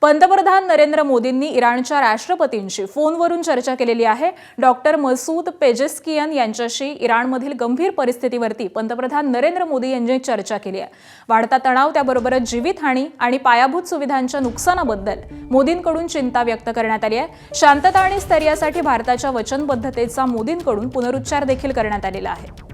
पंतप्रधान नरेंद्र मोदींनी इराणच्या राष्ट्रपतींशी फोनवरून चर्चा केलेली आहे। डॉक्टर मसूद पेजेस्कियन यांच्याशी इराणमधील गंभीर परिस्थितीवरती पंतप्रधान नरेंद्र मोदी यांनी चर्चा केली आहे। वाढता तणाव त्याबरोबरच जीवितहानी आणि पायाभूत सुविधांच्या नुकसानाबद्दल मोदींकडून चिंता व्यक्त करण्यात आली आहे। शांतता आणि स्थैर्यासाठी भारताच्या वचनबद्धतेचा मोदींकडून पुनरुच्चार देखील करण्यात आलेला आहे।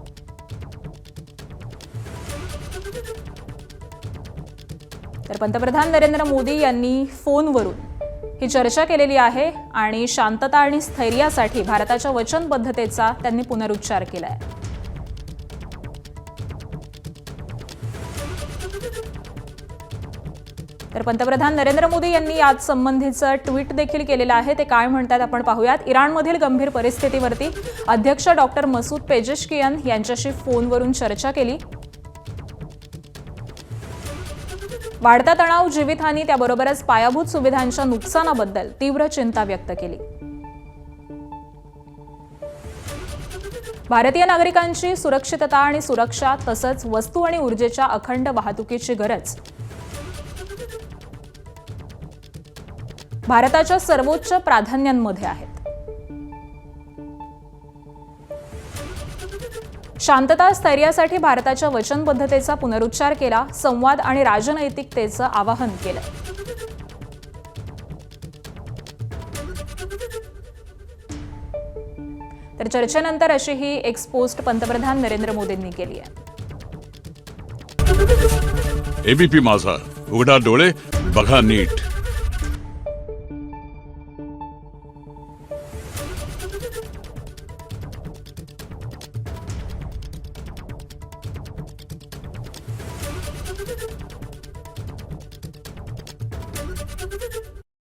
तर पंतप्रधान नरेंद्र मोदी यांनी फोनवरून ही चर्चा केलेली आहे आणि शांतता आणि स्थैर्यासाठी भारताच्या वचनबद्धतेचा त्यांनी पुनरुच्चार केला आहे। तर पंतप्रधान नरेंद्र मोदी यांनी याच संबंधीचं ट्विट देखील केलेलं आहे। ते काय म्हणतात आपण पाहूयात। इराणमधील गंभीर परिस्थितीवरती अध्यक्ष डॉक्टर मसूद पेजेस्कियन यांच्याशी फोनवरून चर्चा केली। वाढता तणाव, जीवितहानी त्याबरोबरच पायाभूत सुविधांच्या नुकसानाबद्दल तीव्र चिंता व्यक्त केली। भारतीय नागरिकांची सुरक्षितता आणि सुरक्षा तसंच वस्तू आणि ऊर्जेच्या अखंड वाहतुकीची गरज भारताच्या सर्वोच्च प्राधान्यांमध्ये आहेत। शांतता स्थैर्यासाठी भारताच्या वचनबद्धतेचा पुनरुच्चार केला, संवाद आणि राजनैतिकतेचं आवाहन केलं। तर चर्चेनंतर अशी ही एक्स पोस्ट पंतप्रधान नरेंद्र मोदींनी केली आहे। एबीपी माझा, उघडा डोळे बघा नीट।